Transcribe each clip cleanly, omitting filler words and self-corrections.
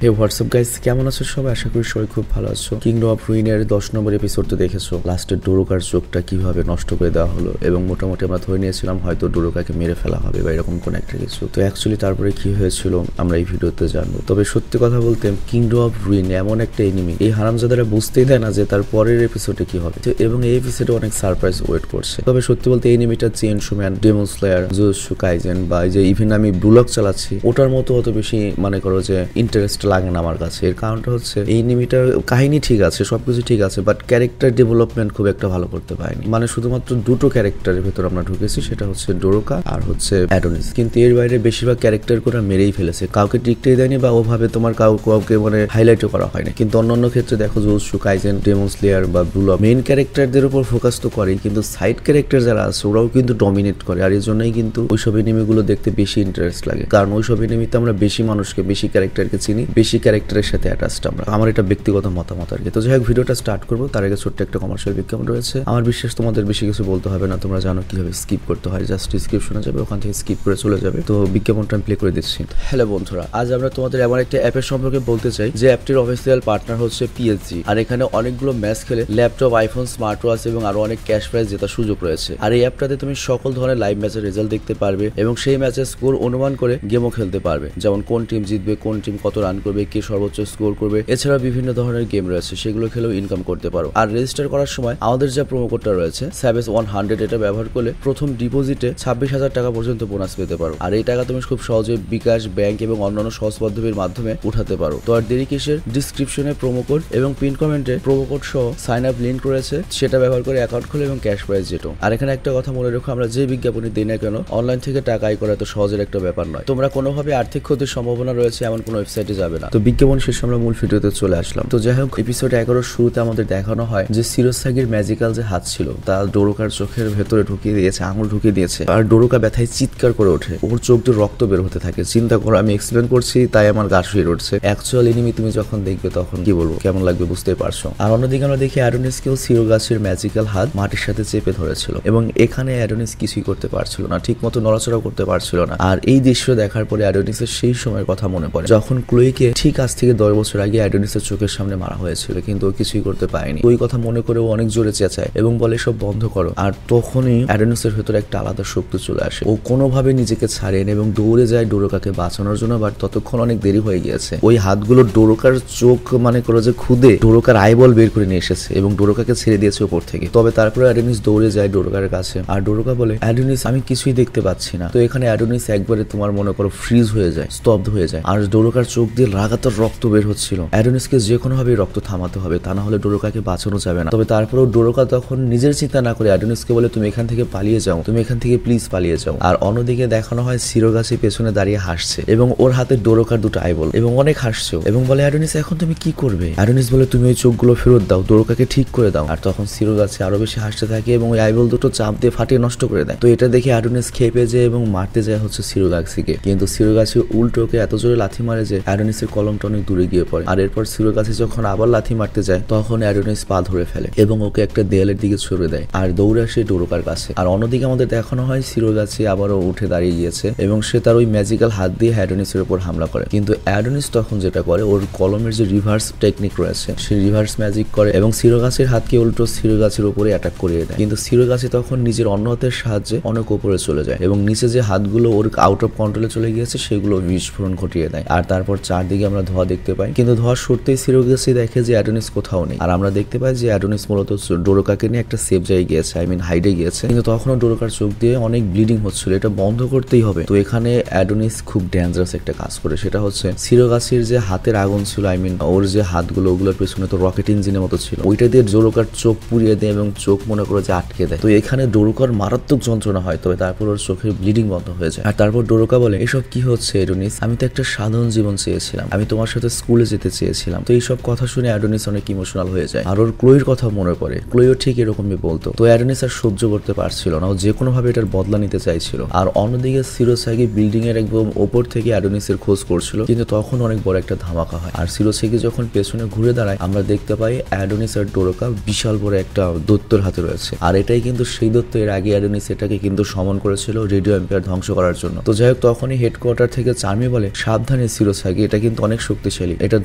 হে WhatsApp guys, কেমন আছো সবাই? আশা করি সবাই খুব ভালো আছো। কিংডম অফ রুইনের 10 নম্বর এপিসোড তো দেখেছো। লাস্টে ডোরোকার চোখটা কিভাবে নষ্ট করে দেওয়া হলো এবং মোটামুটি আমরা ধরে নিয়েছিলাম হয়তো ডোরোকাকে মেরে ফেলা হবে বা এরকম কোন একটা কিছু। তো অ্যাকচুয়ালি তারপরে কি হয়েছিল আমরা এই ভিডিওতে জানবো। তবে সত্যি কথা বলতে কিংডম অফ রুইন এমন একটা এনিমি, এই হারামজাদারা বুঝতেই দেয় না যে তার পরের এপিসোডে কি হবে, এবং এই এপিসোডে অনেক সারপ্রাইজ ওয়েট করছে। তবে সত্যি বলতে এই এনিমিটা Chainsaw Man, Demon Slayer, Jujutsu Kaisen বা এই যে ইভেন আমি ব্লগ চালাচ্ছি ওটার মতো অত বেশি মনে করো যে ইন্টারেস্ট লাগে না আমার কাছে। এর কারণটা হচ্ছে এই এনিমিটার কাহিনী ঠিক আছে, সবকিছু ঠিক আছে, বাট ক্যারেক্টার ডেভেলপমেন্ট খুব একটা ভালো করতে পারেনি। মানে শুধুমাত্র দুটো ক্যারেক্টারের ভেতর আমরা ঢুকেছি, সেটা হচ্ছে ডোরোকা আর হচ্ছে অ্যাডোনিস। কিন্তু এর বাইরে বেশিরভাগ ক্যারেক্টার করে মেরেই ফেলেছে, কাউকে টিকতেই দেয়নি বা ওভাবে তোমার কাউকে মানে হাইলাইটও করা হয়নি। কিন্তু অন্যান্য ক্ষেত্রে দেখো জুজুৎসু কাইজেন, ডেমন স্লেয়ার বা ব্লগ মেইন ক্যারেক্টারদের উপর ফোকাস তো করেই, কিন্তু সাইড ক্যারেক্টার যারা আছে ওরাও কিন্তু ডমিনেট করে। আর এর জন্যই কিন্তু ওইসব এনিমিগুলো দেখতে বেশি ইন্টারেস্ট লাগে, কারণ ওইসব এনিমিতে আমরা বেশি মানুষকে, বেশি ক্যারেক্টারকে চিনি, বেশি ক্যারেক্টারের সাথে অ্যাটাচড আমরা। আমার এটা ব্যক্তিগত মতামত আর কি। তো যাই হোক, ভিডিওটা স্টার্ট করবো তার আগে ছোট্ট একটা কমার্শিয়াল বিজ্ঞাপন রয়েছে। আমার বিশ্বাস তোমাদের বেশি কিছু বলতে হবে না, তোমরা জানো কিভাবে স্কিপ করতে হয়। জাস্ট ডিসক্রিপশনে যাবে, ওখান থেকে স্কিপ করে চলে যাবে। তো বিজ্ঞাপনটা আমি প্লে করে দিচ্ছি। হ্যালো বন্ধুরা, আজ আমরা তোমাদের এমন একটা অ্যাপের সম্পর্কে বলতে চাই যে অ্যাপটির অফিসিয়াল পার্টনার হচ্ছে পিএসজি। আর এখানে অনেকগুলো ম্যাচ খেলে ল্যাপটপ, আইফোন, স্মার্ট ওয়াচ এবং আরো অনেক ক্যাশ প্রাইজ জেতার সুযোগ রয়েছে। আর এই অ্যাপটাতে তুমি সকল ধরনের লাইভ ম্যাচের রেজাল্ট দেখতে পারবে এবং সেই ম্যাচের স্কোর অনুমান করে গেমও খেলতে পারবে, যেমন কোন টিম জিতবে, কোন টিম কত রান করবে, কে সর্বোচ্চ স্কোর করবে। এছাড়া বিভিন্ন ধরনের গেম রয়েছে, সেগুলো খেলেও ইনকাম করতে পারো। আর রেজিস্টার করার সময় আমাদের যে প্রোমো কোডটা রয়েছে স্যাভেজ 100, এটা ব্যবহার করলে প্রথম ডিপোজিটে 26,000 টাকা পর্যন্ত বোনাস পেতে পারো। আর এই টাকা তুমি খুব সহজে বিকাশ, ব্যাংক এবং অন্যান্য সহজ পদ্ধতির মাধ্যমে উঠাতে পারো। তো আর দেরি কিসের, ডিসক্রিপশনে প্রোমো কোড এবং পিন কমেন্টে প্রোমো কোড সহ সাইন আপ লিংক রয়েছে, সেটা ব্যবহার করে অ্যাকাউন্ট খুলে এবং ক্যাশ প্রাইজ যেটো। আর এখানে একটা কথা মনে রেখো, আমরা যে বিজ্ঞাপনই দিই না কেন অনলাইন থেকে টাকা আয় করা এত সহজের একটা ব্যাপার নয়। তোমরা কোনোভাবে আর্থিক ক্ষতির সম্ভাবনা রয়েছে এমন কোনো ওয়েবসাইটে যাবে না। তো বিজ্ঞাপন শেষে আমরা মূল ভিডিওতে চলে আসলাম। তো যাই হোক, এপিসোড 11 শুরুতে আমাদের দেখানো হয় যে সিরোসাগির ম্যাজিক্যাল যে হাত ছিল তা ডোরোকার চোখের ভেতরে ঢুকিয়ে দিয়েছে, আঙুল ঢুকিয়ে দিয়েছে। আর ডোরোকা ব্যথায় চিৎকার করে ওঠে, ওর চোখ দিয়ে রক্ত বের হতে থাকে। চিন্তা করো, আমি এক্সপ্লেন করছি তাই আমার গা শিউরে উঠছে। অ্যাকচুয়াল এনিমি তুমি যখন দেখবে তখন কি বলবো, কেমন লাগবে বুঝতেই পারছো। আর অন্যদিকে আমরা দেখি অ্যাডোনিসকেও সিরোগাছের ম্যাজিক্যাল হাত মাটির সাথে চেপে ধরেছিল এবং এখানে অ্যাডোনিস কিছুই করতে পারছিল না, ঠিক মতো নড়াচড়া করতে পারছিল না। আর এই দৃশ্য দেখার পরে অ্যাডোনিসের সেই সময়ের কথা মনে পড়ে যখন ক্লোইকে ঠিক আজ থেকে 10 বছর আগে অ্যাডোনিসের চোখের সামনে মারা হয়েছিল, কিন্তু ও কিছুই করতে পারেনি। ওই কথা মনে করে ও অনেক জোরে চেঁচায় এবং বলে সব বন্ধ করো। আর তখনই অ্যাডোনিসের ভেতরে একটা আলাদা শক্তি চলে আসে, ও কোনোভাবে নিজেকে ছাড়েন এবং দৌড়ে যায় ডোরোকাকে বাঁচানোর জন্য। বাট ততক্ষণ অনেক দেরি হয়ে গিয়েছে। ওই হাতগুলো ডোরোকার চোখ মানে করো যে খুদে ডোরোকার আইবল বের করে নিয়ে এসেছে এবং ডোরোকাকে ছেড়ে দিয়েছে উপর থেকে। তবে তারপরে অ্যাডোনিস দৌড়ে যায় ডোরোকার কাছে আর ডোরোকা বলে অ্যাডোনিস আমি কিছুই দেখতে পাচ্ছি না। তো এখানে অ্যাডোনিস একবারে তোমার মনে করো ফ্রিজ হয়ে যায়, স্তব্ধ হয়ে যায়। আর ডোরোকার চোখ দিয়ে লাগাতার রক্ত বের হচ্ছিল। অ্যাডোনিসকে যে কোনো ভাবে রক্ত থামাতে হবে, তা না হলে ডোরোকাকে বাঁচানো যাবে না। তবে তারপরেও ডোরোকা তখন নিজের চিন্তা না করে অ্যাডোনিসকে বলে তুমি এখান থেকে পালিয়ে যাও, তুমি এখান থেকে প্লিজ পালিয়ে যাও। আর অন্যদিকে দেখানো হয় সিরোগাছি পেছনে দাঁড়িয়ে হাসছে এবং ওর হাতে ডোরোকার দুটো আইবল এবং অনেক হাসছে এবং বলে অ্যাডোনিস এখন তুমি কি করবে? অ্যাডোনিস বলে তুমি ওই চোখগুলো ফেরত দাও, ডোরোকাকে ঠিক করে দাও। আর তখন সিরোগাছি আরো বেশি হাসতে থাকে এবং ওই আইবল দুটো চাপ দিয়ে ফাটিয়ে নষ্ট করে দেয়। তো এটা দেখে অ্যাডোনিস খেপে যায় এবং মারতে যায় হচ্ছে সিরোগাছিকে, কিন্তু সিরোগাছি উল্টোকে এত জোরে লাথি মারে যে অ্যাডোনিসের কলমটা অনেক দূরে গিয়ে পড়ে। আর এরপর সিরোগাছি যখন আবার লাথি মারতে যায় তখন অ্যাডোনিস পা ধরে ফেলে এবং ওকে একটা দেয়ালের দিকে ছুড়ে দেয় আর দৌড়ে আসে ডোরোকার কাছে। আর অন্যদিকে আমাদের দেখানো হয় সিরোগাছি আবারও উঠে দাঁড়িয়ে গিয়েছে এবং সে তার ওই ম্যাজিক্যাল হাত দিয়ে অ্যাডোনিসের উপর হামলা করে। কিন্তু অ্যাডোনিস তখন যেটা করে, ওর কলমের যে রিভার্স টেকনিক রয়েছে সেই রিভার্স ম্যাজিক করে এবং সিরোগাছির হাতকে উল্টো সিরোগাছির উপরে অ্যাটাক করিয়ে দেয়। কিন্তু সিরোগাছি তখন নিজের অন্য হাতের সাহায্যে অনেক উপরে চলে যায় এবং নিচে যে হাতগুলো ওর আউট অফ কন্ট্রোলে চলে গিয়েছে সেগুলো বিস্ফোরণ ঘটিয়ে দেয়। আর তারপর চারদিকে আমরা ধোঁয়া দেখতে পাই, কিন্তু ধোঁয়া সরতেই সিরোগাছি দেখে যে অ্যাডোনিস কোথাও নেই। আর আমরা দেখতে পাই যে অ্যাডোনিস মূলত ডোরোকাকে নিয়ে একটা সেফ জায়গায় গিয়েছে, আই মিন হাইডে গিয়েছে। কিন্তু তখনও ডোরোকার চোখ দিয়ে অনেক ব্লিডিং হচ্ছিল, এটা বন্ধ করতেই হবে। তো এখানে অ্যাডোনিস খুব ডেঞ্জারাস একটা কাজ করে, সেটা হচ্ছে সিরোগাছির যে হাতের আগুন ছিল, আই মিন ওর যে হাতগুলো ওগুলোর পেছনে তো রকেট ইঞ্জিনের মতো ছিল, ওইটা দিয়ে ডোরোকার চোখ পুড়িয়ে দেয় এবং চোখ মনে করে যে আটকে দেয়। তো এখানে ডোরোকার মারাত্মক যন্ত্রণা হয়, তবে তারপর ওর চোখের ব্লিডিং বন্ধ হয়ে যায়। আর তারপর ডোরোকা বলে এসব কি হচ্ছে অ্যাডোনিস, আমি তো একটা সাধারণ জীবন চেয়েছিলাম, আমি তোমার সাথে স্কুলে যেতে চেয়েছিলাম। তো এইসব কথা শুনে অ্যাডোনিস অনেক ইমোশনাল হয়ে যায় আর ওর ক্লোইর কথা মনে পড়ে, ক্লোইও ঠিক এরকমই বলতো। তো অ্যাডোনিস আর সহ্য করতে পারছিল না, ও যে কোনো ভাবে এটার বদলা নিতে চাইছিল। আর অন্যদিকে সিরোসাগি বিল্ডিং এর একদম ওপর থেকে অ্যাডোনিসের খোঁজ করছিল, কিন্তু তখন অনেক বড় একটা ধামাকা হয়। আর সিরোসাগি যখন পেছনে ঘুরে দাঁড়ায় আমরা দেখতে পাই অ্যাডোনিস আর ডোরোকা বিশাল বড় একটা দৈত্যের হাতে রয়েছে। আর এটাই কিন্তু সেই দৈত্য, এর আগে অ্যাডোনিস এটাকে কিন্তু সমন করেছিল রেডিও এম্পায়ার ধ্বংস করার জন্য। তো যাই হোক, তখনই হেডকোয়ার্টার থেকে চার্মি বলে সাবধানে সিরোসাগি, এটা কিন্তু কিন্তু অনেক শক্তিশালী, এটা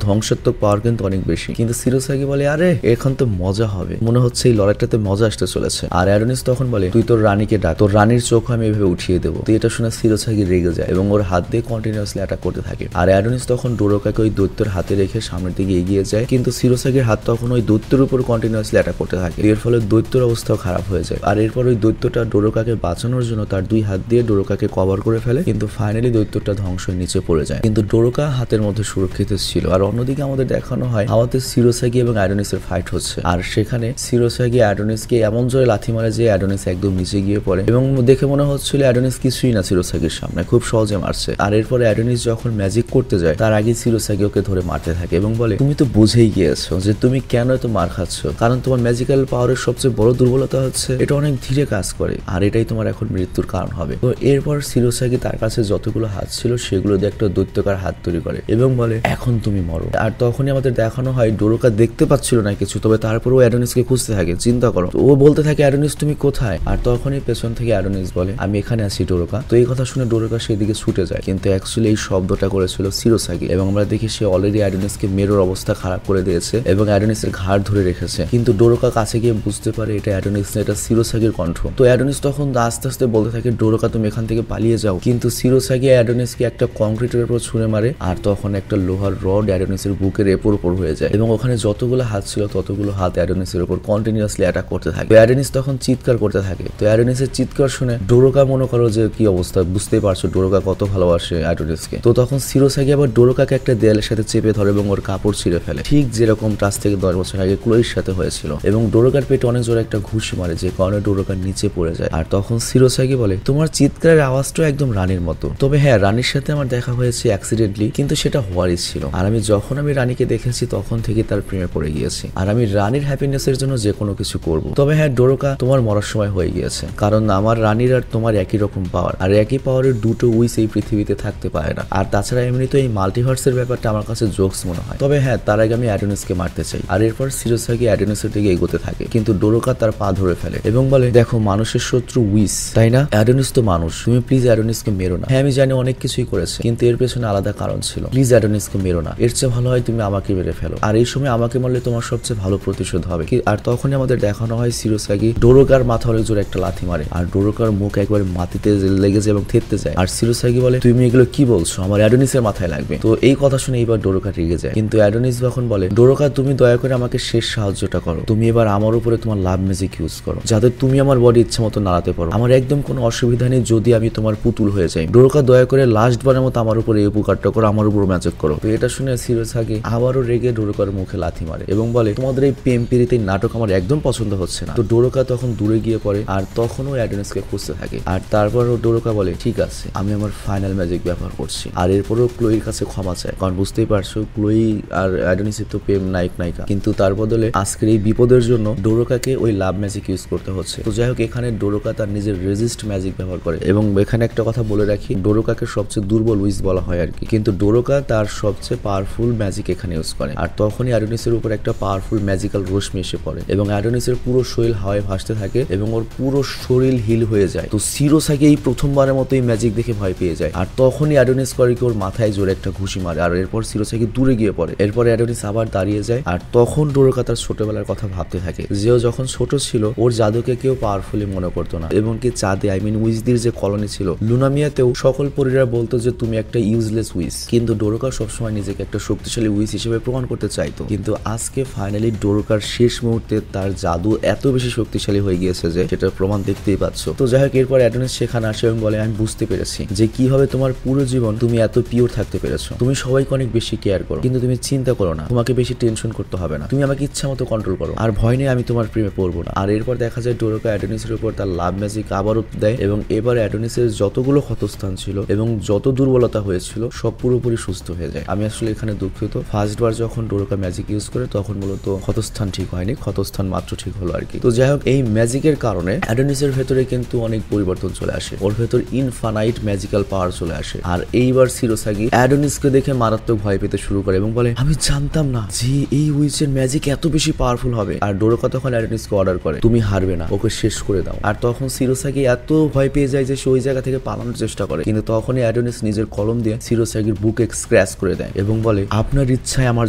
ধ্বংসাত্মক পাওয়ার কিন্তু অনেক বেশি। কিন্তু সিরোসাকি বলে আরে এখন তো মজা হবে, মনে হচ্ছে এই লড়াইটাতে মজা আসতে চলেছে। আর অ্যাডোনিস তখন বলে তুই তোর রানীকে ডাক, তোর রানীর চোখ আমি এভাবে উঠিয়ে দেবো। তো এটা শুনে সিরোসাকি রেগে যায় এবং ওর হাত দিয়ে কন্টিনিউয়াসলি অ্যাটাক করতে থাকে। আর অ্যাডোনিস তখন ডোরোকাকে ওই দৈত্যের হাতে রেখে সামনের দিকে এগিয়ে যায়, কিন্তু সিরোসাকির হাত তখন ওই দৈত্যের উপর কন্টিনিউয়াসলি অ্যাটাক করতে থাকে। এর ফলে দৈত্যের অবস্থাও খারাপ হয়ে যায়। আর এরপর ওই দৈত্যটা ডোরোকাকে বাঁচানোর জন্য তার দুই হাত দিয়ে ডোরোকাকে কভার করে ফেলে, কিন্তু ফাইনালি দৈত্যটা ধ্বংসের নিচে পড়ে যায়। কিন্তু ডোরোকা হাতের মধ্যে সুরক্ষিত ছিল। আর অন্যদিকে আমাদের দেখানো হয় হাওয়াতে সিরোসাকি এবং অ্যাডোনিসের ফাইট হচ্ছে। আর সেখানে সিরোসাকি অ্যাডোনিসকে এমন জোরে লাথি মারে যে অ্যাডোনিস একদম নিচে গিয়ে পড়ে এবং দেখে মনে হচ্ছিল অ্যাডোনিস কিছুই না সিরোসাকির সামনে, খুব সহজে মারছে। আর এরপরে অ্যাডোনিস যখন ম্যাজিক করতে যায় তার আগে সিরোসাকি ওকে ধরে মারতে থাকে এবং বলে তুমি তো বুঝেই গিয়েছো যে তুমি কেন এত মার খাচ্ছ, কারণ তোমার ম্যাজিক্যাল পাওয়ারের সবচেয়ে বড় দুর্বলতা হচ্ছে এটা অনেক ধীরে কাজ করে, আর এটাই তোমার এখন মৃত্যুর কারণ হবে। তো এরপর সিরোসাকি তার কাছে যতগুলো হাত ছিল সেগুলো দিয়ে একটা দৈত্যকার হাত তৈরি করে এবং বলে এখন তুমি মরো। আর তখনই আমাদের দেখানো হয় ডোরোকা দেখতে পাচ্ছিল না কিছু, তবে তারপর ও অ্যাডোনিসকে খুঁজতে থাকে। চিন্তা করো, ও বলতে থাকে অ্যাডোনিস তুমি কোথায়? আর তখনই পেছন থেকে অ্যাডোনিস বলে আমি এখানে আছি ডোরোকা। তো এই কথা শুনে ডোরোকা সেদিকে ছুটে যায়, কিন্তু অ্যাকচুয়ালি এই শব্দটা করেছিল সিরোসাকি এবং আমরা দেখি সে অলরেডি অ্যাডোনিসকে মেরোর অবস্থা খারাপ করে দিয়েছে এবং অ্যাডোনিসের ঘাড় ধরে রেখেছে। কিন্তু ডোরোকা কাছে গিয়ে বুঝতে পারে এটা অ্যাডোনিস না, এটা সিরোসাকির কণ্ঠ। তো অ্যাডোনিস তখন আস্তে আস্তে বলতে থাকে ডোরোকা তুমি এখান থেকে পালিয়ে যাও, কিন্তু সিরোসাকি অ্যাডোনিসকে একটা কংক্রিটের উপর ছুঁড়ে মারে। আর তখন একটা লোহার রড অ্যাডোনিসের বুকের এপর ওপর হয়ে যায় এবং ওখানে যতগুলো হাত ছিল ততগুলো হাত অ্যাডোনিসের উপর কন্টিনিউয়াসলি অ্যাটাক করতে থাকে। অ্যাডোনিস তখন চিৎকার করতে থাকে। তো অ্যাডোনিসের চিৎকার শুনে ডোরোকা মনে করো যে কি অবস্থা, বুঝতেই পারছো ডোরোকা কত ভালোবাসে অ্যাডোনিসকে। তো তখন সিরোসাকি আবার ডোরোকাকে একটা দেয়ালের সাথে চেপে ধরে এবং ওর কাপড় ছিঁড়ে ফেলে, ঠিক যেরকম 5 থেকে 10 বছর আগে ক্লোইর সাথে হয়েছিল। এবং ডোরোকার পেটে অনেক জোরে একটা ঘুষি মারে যে কারণে ডোরোকার নিচে পড়ে যায়। আর তখন সিরোসাকি বলে তোমার চিৎকারের আওয়াজটা একদম রানীর মতো, তবে হ্যাঁ রানীর সাথে আমার দেখা হয়েছে অ্যাক্সিডেন্টলি, কিন্তু সেটা হওয়ারই ছিল। আর আমি যখন রানীকে দেখেছি তখন থেকে তার প্রেমে পড়ে গিয়েছি, আর আমি রানীর হ্যাপিনেসের জন্য যে কোনো কিছু করব। তবে হ্যাঁ ডোরোকা তোমার মরার সময় হয়ে গিয়েছে, কারণ আমার রানীর আর তোমার একই রকম পাওয়ার, আর একই পাওয়ারের দুটো উইস এই পৃথিবীতে থাকতে পারে না। আর তাছাড়া এমনিতে এই মাল্টিভার্সের ব্যাপারটা আমার কাছে জোকস মনে হয়। তবে হ্যাঁ তার আগে আমি অ্যাডোনিসকে মারতে চাই। আর এরপর সিরোসাকি অ্যাডোনিসের দিকে এগোতে থাকে, কিন্তু ডোরোকা তার পা ধরে ফেলে এবং বলে দেখো মানুষের শত্রু উইস, তাই না? অ্যাডোনিস তো মানুষ, তুমি প্লিজ অ্যাডোনিসকে মেরো না। হ্যাঁ আমি জানি অনেক কিছুই করেছে, কিন্তু এর পেছনে আলাদা কারণ ছিল। প্লিজ অ্যাডোনিসকে মেরো না, এর চেয়ে ভালো হয় তুমি আমাকে মেরে ফেলো, আর এই সময় আমাকে মারলে তোমার সবচেয়ে ভালো প্রতিশোধ হবে। আর তখনই আমাদের দেখানো হয় সিরোসাকি ডোরোকার মাথা অনেক জোরে একটা লাথি মারে, আর ডোরোকার মুখ একবার মাটিতে লেগে যায় এবং থেততে যায়। আর সিরোসাকি বলে তুমি এগুলো কি বলছো, আমার অ্যাডোনিসের মাথায় লাগবে। তো এই কথা শুনে এবার ডোরোকা রেগে যায়, কিন্তু অ্যাডোনিস যখন বলে ডোরোকা তুমি দয়া করে আমাকে শেষ সাহায্যটা করো, তুমি এবার আমার উপরে তোমার লাভ ম্যাজিক ইউজ করো যাতে তুমি আমার বডি ইচ্ছা মতো নাড়াতে পারো, আমার একদম কোনো অসুবিধা নেই যদি আমি তোমার পুতুল হয়ে যাই। ডোরোকা দয়া করে লাস্ট বারের মতো আমার উপরে এই উপকারটা করো, আমার উপর ম্যাজিক করো। তো এটা শুনে সিরোসাকি আবারও রেগে ডোরোকার মুখে লাথি মারে এবং বলে তোমাদের এই প্রেম পীড়িত নাটক আমার একদম পছন্দ হচ্ছে না। তো ডোরোকা তখন দূরে গিয়ে পড়ে আর তখনও অ্যাডোনিসকে খুঁজতে থাকে। আর তারপরও ডোরোকা বলে ঠিক আছে আমি আমার ফাইনাল ম্যাজিক ব্যবহার করছি। আর এরপরও ক্লোইর কাছে ক্ষমা চায়, কারণ বুঝতেই পারছো ক্লোই আর অ্যাডোনিসের তো প্রেম নায়ক নায়িকা, কিন্তু তার বদলে আজকের এই বিপদের জন্য ডোরোকাকে ওই লাভ ম্যাজিক ইউজ করতে হচ্ছে। তো যাই হোক এখানে ডোরোকা তার নিজের রেজিস্ট ম্যাজিক ব্যবহার করে এবং এখানে একটা কথা বলে রাখি ডোরোকাকে সবচেয়ে দুর্বল উইস বলা হয় আর কি, কিন্তু ডোরোকা তার সবচেয়ে পাওয়ারফুল ম্যাজিক এখানে ইউজ করে। আর তখনই অ্যাডোনিসের উপর একটা পাওয়ারফুল ম্যাজিক্যাল রশ্মি এসে পড়ে এবং অ্যাডোনিসের পুরো শরীর হাওয়ায় ভাসতে থাকে এবং ওর পুরো শরীর হিল হয়ে যায়। তো সিরোসাকি এই প্রথমবারের মতো এই ম্যাজিক দেখে ভয় পেয়ে যায়। আর তখনই অ্যাডোনিস করে কি ওর মাথায় জোরে একটা ঘুষি মারে, আর এরপর সিরোসাকি দূরে গিয়ে পড়ে। এরপর অ্যাডোনিস আবার দাঁড়িয়ে যায়। আর তখন ডোরোকা তার ছোটবেলার কথা ভাবতে থাকে যে ও যখন ছোট ছিল ওর জাদুকে কেউ পাওয়ারফুলি মনে করতো না, এবং কি চাঁদে উইজদের যে কলোনি ছিল লুনামিয়াতেও সকল পরীরা বলতো যে তুমি একটা ইউজলেস উইস, কিন্তু ডোরোকা সবসময় নিজেকে একটা শক্তিশালী উইস হিসেবে প্রমাণ করতে চাইতো। কিন্তু আজকে ফাইনালি ডোরোকার শেষ মুহূর্তে তার জাদু এত বেশি শক্তিশালী হয়ে গিয়েছে যে সেটার প্রমাণ দেখতেই পাচ্ছ। তো যাই হোক এরপর অ্যাডোনিস সেখানে আসে এবং বলে আমি বুঝতে পেরেছি যে কিভাবে তোমার পুরো জীবন তুমি এত পিওর থাকতে পেরেছো, তুমি সবাইকে অনেক বেশি কেয়ার করো, কিন্তু তুমি চিন্তা করো না, তোমাকে বেশি টেনশন করতে হবে না, তুমি আমাকে ইচ্ছা মতো কন্ট্রোল করো, আর ভয় নেই আমি তোমার প্রেমে পড়বো না। আর এরপর দেখা যায় ডোরোকা অ্যাডোনিসের উপর তার লাভ ম্যাজিক আবারও দেয় এবং এবার অ্যাডোনিসের যতগুলো ক্ষতস্থান ছিল এবং যত দুর্বলতা হয়েছিল সব পুরোপুরি সুস্থ হয়ে যায়। আমি আসলে এখানে দুঃখিত, ফার্স্টবার যখন ডোরোকা ম্যাজিক ইউজ করে তখন মূলত ক্ষতস্থান ঠিক হয়নি, ক্ষতস্থান মাত্র ঠিক হলো আর কি। তো যাই হোক এই ম্যাজিকের কারণে অ্যাডোনিসের ভেতরে কিন্তু অনেক পরিবর্তন চলে আসে, ওর ভেতর ইনফানাইট ম্যাজিক্যাল পাওয়ার চলে আসে। আর এইবার সিরোসাকি অ্যাডোনিসকে দেখে মারাত্মক ভয় পেতে শুরু করে এবং বলে আমি জানতাম না যে এই উইচের ম্যাজিক এত বেশি পাওয়ারফুল হবে। আর ডোরোকা তখন অ্যাডোনিসকে অর্ডার করে তুমি হারবে না, ওকে শেষ করে দাও। আর তখন সিরোসাকি এত ভয় পেয়ে যায় যে সে ওই জায়গা থেকে পালানোর চেষ্টা করে, কিন্তু তখনই অ্যাডোনিস নিজের কলম দিয়ে সিরোসাকির বুকে স্ক্র্যাচ করে দেয় এবং বলে আপনার ইচ্ছায় আমার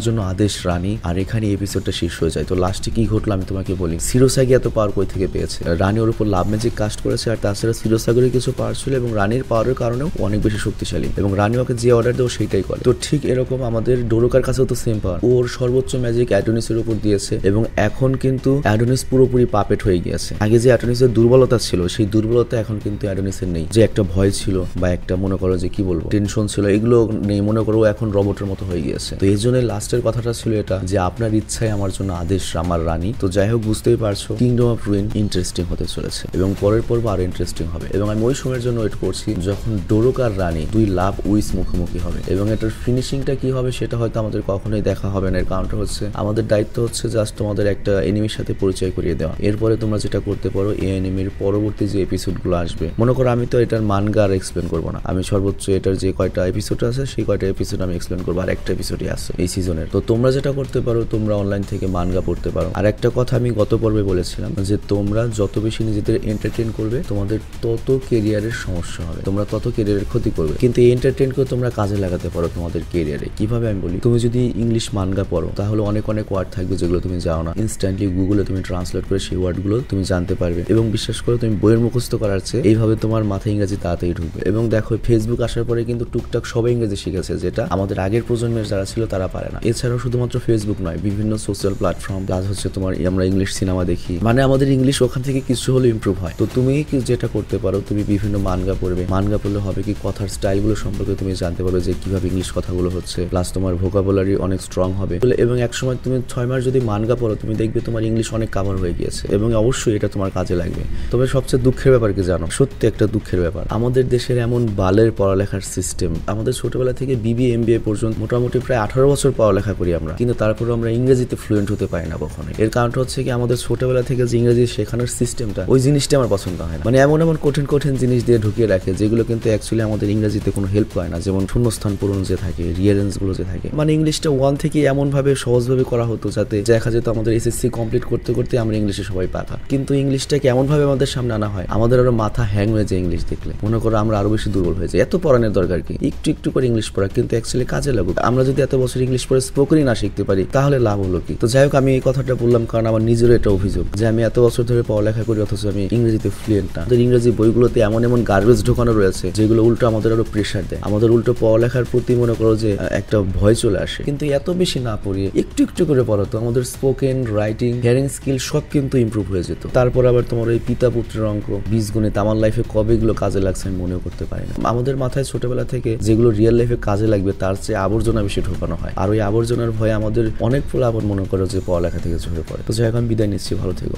জন্য আদেশ রানী। আর এখানে এপিসোডটা শেষ হয়ে যায়। তো লাস্টে কি ঘটলো আমি তোমাকে বলি। সিরোসাগি এত পাওয়ার কই থেকে পেয়েছে? রানী ওর উপর লাভ ম্যাজিক কাস্ট করেছে, আর তাছাড়া সিরোসাগির কিছু পাওয়ার ছিল এবং রানীর পাওয়ারের কারণেও অনেক বেশি শক্তিশালী এবং রানী ওকে যে অর্ডার দেয় সেইটাই করে। তো ঠিক এরকম আমাদের ডোরোকার কাছেও তো সেম পাওয়ার। ওর সর্বোচ্চ ম্যাজিক অ্যাডোনিসের উপর দিয়েছে এবং এখন কিন্তু অ্যাডোনিস পুরোপুরি পাপেট হয়ে গিয়েছে। আগে যে অ্যাডোনিসের দুর্বলতা ছিল সেই দুর্বলতা এখন কিন্তু অ্যাডোনিসের নেই। যে একটা ভয় ছিল বা একটা মনে করো যে কি বলবো টেনশন ছিল, এগুলো নেই। মনে করো এখন রবটের মতো হয়ে গিয়েছে। তো এই জন্য লাস্টের কথাটা ছিল এটা যে আপনার ইচ্ছায় আমার জন্য আদেশ আমার রানী। তো যাই হোক বুঝতেই পারছো কিংডম অফ রুইন ইন্টারেস্টিং হতে চলেছে এবং পরের পর্ব আরো ইন্টারেস্টিং হবে এবং আমি ওই সময়ের জন্য ওয়েট করছি যখন ডোরোকার রানী দুই লাভ উইস মুখোমুখি হবে এবং এটার ফিনিশিংটা কি হবে সেটা হয়তো আমাদের কখনোই দেখা হবে না। এর কারণটা হচ্ছে আমাদের দায়িত্ব হচ্ছে জাস্ট তোমাদের একটা এনিমির সাথে পরিচয় করিয়ে দেওয়া। এরপরে তোমরা যেটা করতে পারো এই এনিমির পরবর্তী যে এপিসোডগুলো আসবে, মনে করো আমি তো এটার মানগা আর এক্সপ্লেন করবো না, আমি সর্বোচ্চ এটার যে কয়টা এপিসোড আছে সেই কয়টা এপিসোড আমি এক্সপ্লেন করবো। আর একটা এপিসোডই আছে এই সিজনের। তো তোমরা যেটা করতে পারো তোমরা অনলাইন থেকে মানগা পড়তে পারো। আর একটা কথা আমি গত পর্বে বলেছিলাম যে তোমরা যত বেশি নিজেদের এন্টারটেইন করবে তোমাদের তত কেরিয়ারের সমস্যা হবে, তোমরা তত কেরিয়ারের ক্ষতি করবে। কিন্তু এই এন্টারটেইনকেও তোমরা কাজে লাগাতে পারো তোমাদের কেরিয়ারে। কিভাবে আমি বলি, তুমি যদি ইংলিশ মানগা পড়ো তাহলে অনেক অনেক ওয়ার্ড থাকবে যেগুলো তুমি জানো না, ইনস্ট্যান্টলি গুগলে তুমি ট্রান্সলেট করে সেই ওয়ার্ডগুলো তুমি জানতে পারবে এবং বিশ্বাস করে তুমি বইয়ের মুখস্থ করার চেয়ে এইভাবে তোমার মাথায় ইংরেজি তাড়াতাড়ি ঢুকবে। এবং দেখো ফেসবুক আসার পরে কিন্তু টুকটাক সবাই ইংরেজি শিখেছে, যেটা আমাদের আগের প্রজন্মের যারা ছিল তারা পারে না। এছাড়াও শুধুমাত্র ফেসবুক নয়, বিভিন্ন সোশ্যাল প্ল্যাটফর্ম প্লাস হচ্ছে তোমার আমরা ইংলিশ সিনেমা দেখি, মানে আমাদের ইংলিশ ওখান থেকে কিছু হলে ইমপ্রুভ হয়। তো তুমি যেটা করতে পারো তুমি বিভিন্ন মানগা পড়বে। মানগা পড়লে হবে কি কথার স্টাইলগুলো সম্পর্কে তুমি জানতে পারবে যে কিভাবে ইংলিশ কথাগুলো হচ্ছে, প্লাস তোমার ভোকাবুলারি অনেক স্ট্রং হবে। এবং একসময় তুমি 6 মাস যদি মানগা পড়ো তুমি দেখবে তোমার ইংলিশ অনেক কাভার হয়ে গিয়েছে এবং অবশ্যই এটা তোমার কাজে লাগবে। তবে সবচেয়ে দুঃখের ব্যাপার কি জানো, সত্যি একটা দুঃখের ব্যাপার, আমাদের দেশের এমন বালের পড়ালেখার সিস্টেম। আমাদের ছোটবেলা থেকে বিবিএ এমবিএ পর্যন্ত মোটামুটি প্রায় 18 বছর পড়ালেখা করি আমরা, কিন্তু তারপরে আমরা ইংরেজিতে ফ্লুয়েন্ট হতে পারি না কখনো। এর কারণটা হচ্ছে কি আমাদের ছোটবেলা থেকে যে ইংরেজি শেখানোর সিস্টেমটা ওই জিনিসটা আমার পছন্দ হয় না। মানে এমন এমন কঠিন কঠিন জিনিস দিয়ে ঢুকিয়ে রাখে যেগুলো কিন্তু অ্যাকচুয়ালি আমাদের ইংরেজিতে কোনো হেল্প করে না। যেমন শূন্যস্থান পূরণ যে থাকে, রিয়ারেন্স গুলো যে থাকে, মানে ইংলিশটা 1 থেকে এমন ভাবে সহজভাবে করা হতো যাতে দেখা যেত আমাদের এসএসসি কমপ্লিট করতে করতে আমরা ইংলিশে সবাই পাকা। কিন্তু ইংলিশটাকে এমন ভাবে আমাদের সামনে আনা হয় আমাদের আরো মাথা হ্যাং হয়ে যায় ইংলিশ দেখলে, মনে করো আমরা আরো বেশি দুর্বল হয়ে যাই। এত পড়ানোর দরকার কি, একটু একটু করে ইংলিশ পড়া কিন্তু অ্যাকচুয়ালি কাজে লাগুক। আমরা যদি এত বছর ইংলিশ পড়ে স্পোকেনই না শিখতে পারি তাহলে লাভ হলো কি? তো যাই হোক আমি এই কথাটা বললাম কারণ আমার নিজেরও এটা অভিযোগ যে আমি এত বছর ধরে পড়ালেখা করি অথচ আমি ইংরেজিতে ফ্লুয়েন্ট না। আমাদের ইংরেজি বইগুলোতে এমন এমন গার্বেজ ঢোকানো রয়েছে যেগুলো উল্টো আমাদের আরো প্রেশার দেয়, আমাদের উল্টো পড়ালেখার প্রতি মনে করো যে একটা ভয় চলে আসে। কিন্তু এত বেশি না পড়িয়ে একটু একটু করে পড়ো তো আমাদের স্পোকেন, রাইটিং, হিয়ারিং স্কিল সব কিন্তু ইমপ্রুভ হয়ে যেত। তারপর আবার তোমার ওই পিতা পুত্রের অঙ্ক, বীজগণিত আমার লাইফে কবে এগুলো কাজে লাগছে আমি মনেও করতে পারি না। আমাদের মাথায় ছোটবেলা থেকে যেগুলো রিয়েল লাইফে কাজে লাগবে তার চেয়ে আবর্জনা বেশি ঢোকানো হয়, আর ওই আবর্জনার ভয়ে আমাদের অনেক ফল আবার মনে করো যে পড়ালেখা থেকে ঝরে পড়ে। তো যাই হোক আমি বিদায় নিচ্ছি, ভালো থেকো।